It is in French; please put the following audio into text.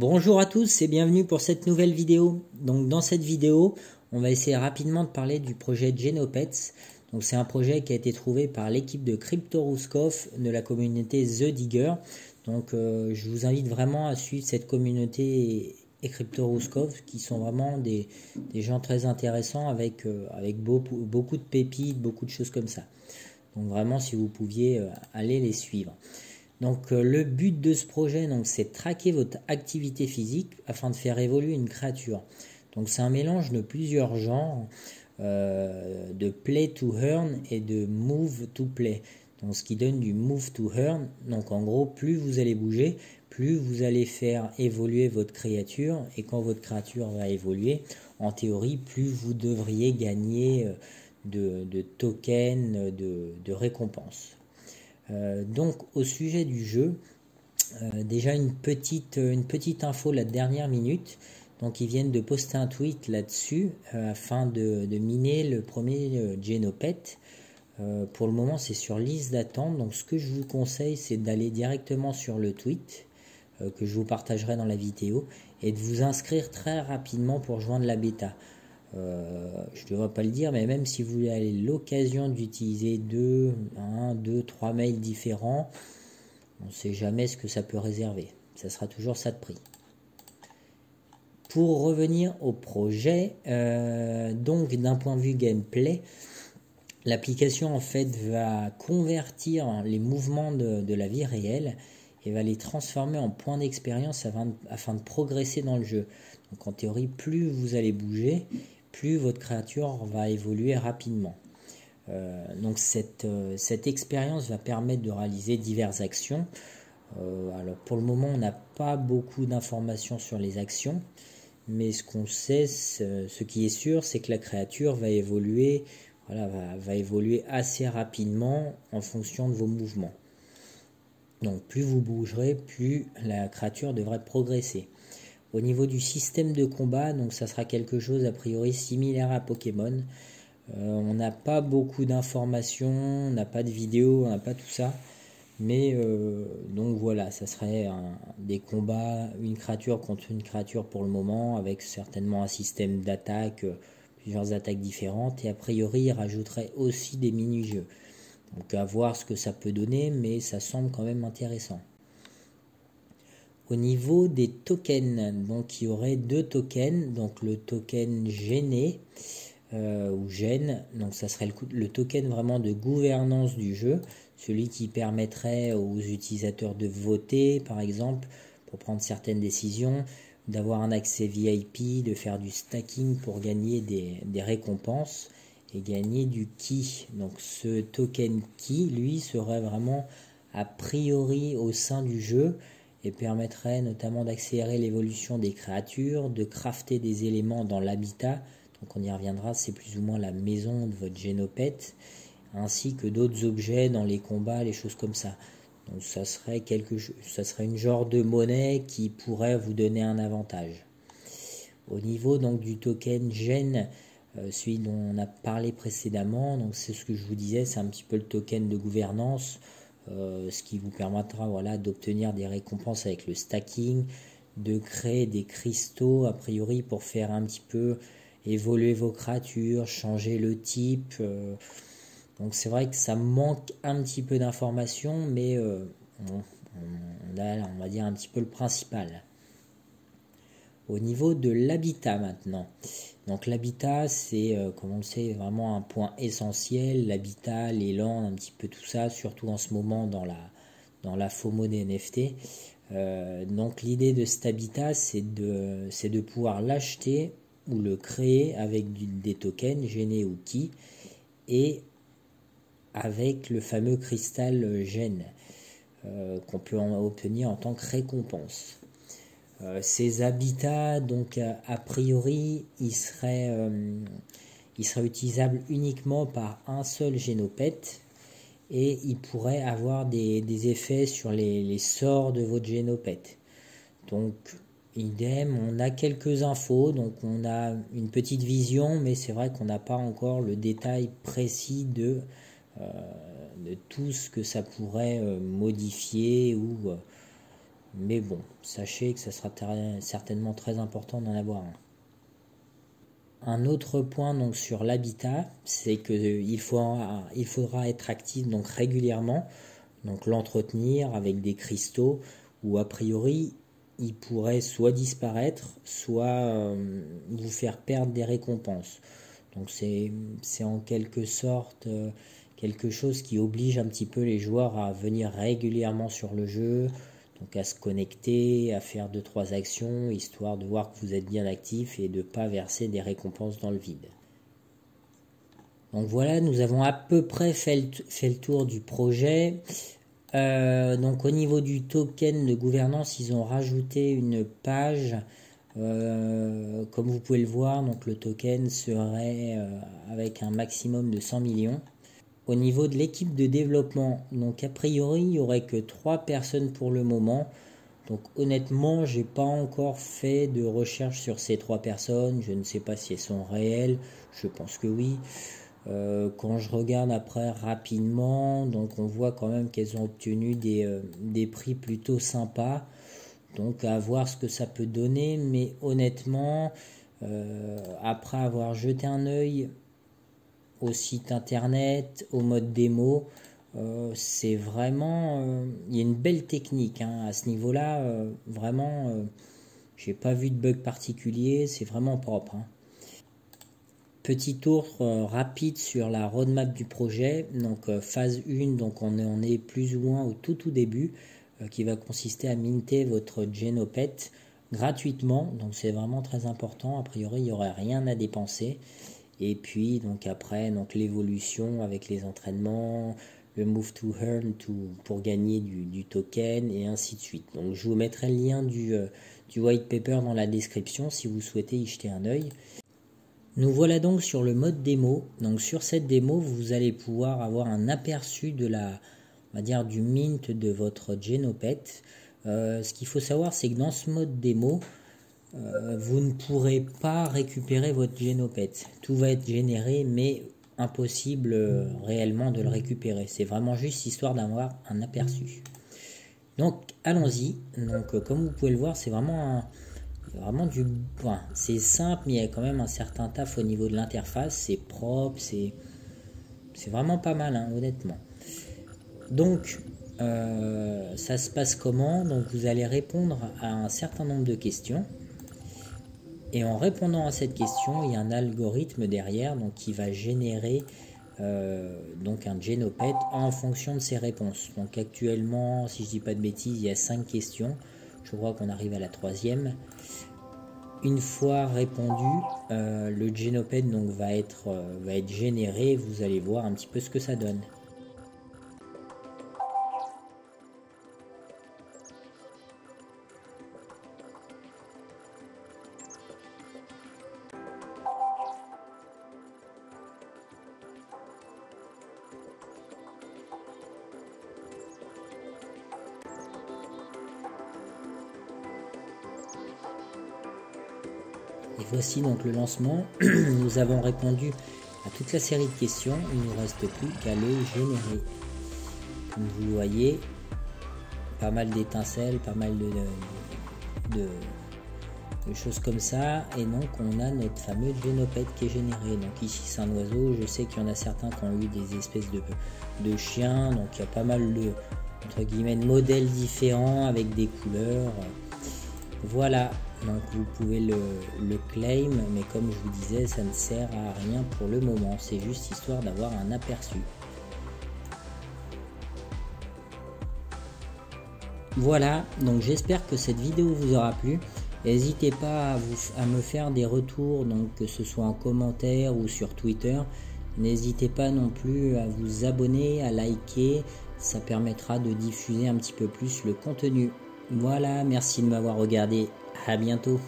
Bonjour à tous et bienvenue pour cette nouvelle vidéo. Donc dans cette vidéo, on va essayer rapidement de parler du projet Genopets. Donc c'est un projet qui a été trouvé par l'équipe de CryptoRuskov de la communauté The Digger. Donc je vous invite vraiment à suivre cette communauté et CryptoRuskov qui sont vraiment des gens très intéressants avec beaucoup de pépites, beaucoup de choses comme ça. Donc vraiment si vous pouviez aller les suivre. Donc le but de ce projet, c'est de traquer votre activité physique afin de faire évoluer une créature. Donc c'est un mélange de plusieurs genres, de play to earn et de move to play. Donc ce qui donne du move to earn. Donc en gros, plus vous allez bouger, plus vous allez faire évoluer votre créature. Et quand votre créature va évoluer, en théorie, plus vous devriez gagner de tokens, de récompenses. Donc au sujet du jeu, déjà une petite info la dernière minute. Donc ils viennent de poster un tweet là-dessus afin de miner le premier Genopet. Pour le moment c'est sur liste d'attente. Donc ce que je vous conseille c'est d'aller directement sur le tweet que je vous partagerai dans la vidéo et de vous inscrire très rapidement pour joindre la bêta. Je ne devrais pas le dire, mais même si vous avez l'occasion d'utiliser 1, 2, 3 mails différents, on ne sait jamais ce que ça peut réserver. Ça sera toujours ça de prix. Pour revenir au projet, donc d'un point de vue gameplay, l'application en fait va convertir les mouvements de la vie réelle et va les transformer en points d'expérience afin de progresser dans le jeu. Donc en théorie, plus vous allez bouger, plus votre créature va évoluer rapidement. Donc cette expérience va permettre de réaliser diverses actions. Alors pour le moment, on n'a pas beaucoup d'informations sur les actions, mais ce qu'on sait, ce qui est sûr, c'est que la créature va évoluer, va évoluer assez rapidement en fonction de vos mouvements. Donc plus vous bougerez, plus la créature devrait progresser. Au niveau du système de combat, donc ça sera quelque chose a priori similaire à Pokémon. On n'a pas beaucoup d'informations, on n'a pas de vidéo, on n'a pas tout ça. Mais donc voilà, ça serait des combats, une créature contre une créature pour le moment, avec certainement un système d'attaque, plusieurs attaques différentes. Et a priori, il rajouterait aussi des mini-jeux. Donc à voir ce que ça peut donner, mais ça semble quand même intéressant. Au niveau des tokens, donc il y aurait deux tokens, donc le token gêné ou gêne, donc ça serait le token vraiment de gouvernance du jeu, celui qui permettrait aux utilisateurs de voter par exemple pour prendre certaines décisions, d'avoir un accès VIP, de faire du stacking pour gagner des récompenses et gagner du ki. Donc ce token ki, lui, serait vraiment a priori au sein du jeu et permettrait notamment d'accélérer l'évolution des créatures, de crafter des éléments dans l'habitat, donc on y reviendra, c'est plus ou moins la maison de votre Genopet, ainsi que d'autres objets dans les combats, les choses comme ça. Donc ça serait une genre de monnaie qui pourrait vous donner un avantage. Au niveau donc du token Gen, celui dont on a parlé précédemment, donc c'est ce que je vous disais, c'est un petit peu le token de gouvernance, ce qui vous permettra d'obtenir des récompenses avec le stacking, de créer des cristaux a priori pour faire un petit peu évoluer vos créatures, changer le type. Donc c'est vrai que ça manque un petit peu d'informations, mais on va dire un petit peu le principal. Au niveau de l'habitat maintenant. Donc l'habitat, c'est, comme on le sait, vraiment un point essentiel. L'habitat, les landes, un petit peu tout ça, surtout en ce moment dans la FOMO des NFT. Donc l'idée de cet habitat, c'est de pouvoir l'acheter ou le créer avec des tokens, gênés ou ki, et avec le fameux cristal gène qu'on peut obtenir en tant que récompense. Ces habitats, donc a priori, ils seraient utilisables uniquement par un seul Genopet et ils pourraient avoir des effets sur les sorts de votre Genopet. Donc, idem, on a quelques infos, donc on a une petite vision, mais c'est vrai qu'on n'a pas encore le détail précis de tout ce que ça pourrait modifier ou Mais bon, sachez que ça sera certainement très important d'en avoir un. Un autre point donc sur l'habitat, c'est qu'il faudra être actif donc régulièrement, donc l'entretenir avec des cristaux, ou a priori il pourrait soit disparaître, soit vous faire perdre des récompenses. Donc c'est en quelque sorte quelque chose qui oblige un petit peu les joueurs à venir régulièrement sur le jeu, donc à se connecter, à faire 2-3 actions, histoire de voir que vous êtes bien actif et de ne pas verser des récompenses dans le vide. Donc voilà, nous avons à peu près fait le tour du projet. Donc au niveau du token de gouvernance, ils ont rajouté une page. Comme vous pouvez le voir, donc le token serait avec un maximum de 100 millions. Au niveau de l'équipe de développement, donc a priori il n'y aurait que 3 personnes pour le moment. Donc honnêtement, j'ai pas encore fait de recherche sur ces 3 personnes. Je ne sais pas si elles sont réelles. Je pense que oui. Quand je regarde après rapidement, donc on voit quand même qu'elles ont obtenu des prix plutôt sympas. Donc à voir ce que ça peut donner. Mais honnêtement, après avoir jeté un œil au site internet, au mode démo, c'est vraiment il y a une belle technique hein, à ce niveau là, vraiment j'ai pas vu de bug particulier, c'est vraiment propre hein. Petit tour rapide sur la roadmap du projet. Donc phase 1, donc on est plus ou moins au tout début, qui va consister à minter votre Genopet gratuitement, donc c'est vraiment très important. A priori il n'y aurait rien à dépenser. Et puis donc après donc l'évolution avec les entraînements, le move to earn pour gagner du token et ainsi de suite. Donc je vous mettrai le lien du white paper dans la description si vous souhaitez y jeter un œil. Nous voilà donc sur le mode démo. Donc sur cette démo, vous allez pouvoir avoir un aperçu de on va dire du mint de votre Genopet. Ce qu'il faut savoir, c'est que dans ce mode démo, vous ne pourrez pas récupérer votre Genopet. Tout va être généré, mais impossible réellement de le récupérer. C'est vraiment juste histoire d'avoir un aperçu. Donc allons-y. Donc comme vous pouvez le voir, c'est vraiment c'est simple, mais il y a quand même un certain taf au niveau de l'interface. C'est propre, c'est vraiment pas mal hein, honnêtement. Donc ça se passe comment? Donc vous allez répondre à un certain nombre de questions. Et en répondant à cette question, il y a un algorithme derrière donc, qui va générer donc un Genopet en fonction de ces réponses. Donc actuellement, si je dis pas de bêtises, il y a 5 questions. Je crois qu'on arrive à la 3e. Une fois répondu, le Genopet donc, va être généré. Vous allez voir un petit peu ce que ça donne. Et voici donc le lancement. Nous avons répondu à toute la série de questions. Il ne nous reste plus qu'à le générer. Comme vous le voyez, pas mal d'étincelles, pas mal de choses comme ça. Et donc on a notre fameux Genopet qui est généré. Donc ici c'est un oiseau. Je sais qu'il y en a certains qui ont eu des espèces de chiens. Donc il y a pas mal de entre guillemets de modèles différents avec des couleurs. Voilà. Donc vous pouvez le claim, mais comme je vous disais, ça ne sert à rien pour le moment, c'est juste histoire d'avoir un aperçu. Voilà, donc j'espère que cette vidéo vous aura plu. N'hésitez pas à me faire des retours, donc que ce soit en commentaire ou sur Twitter. N'hésitez pas non plus à vous abonner, à liker, ça permettra de diffuser un petit peu plus le contenu. Voilà, merci de m'avoir regardé. À bientôt.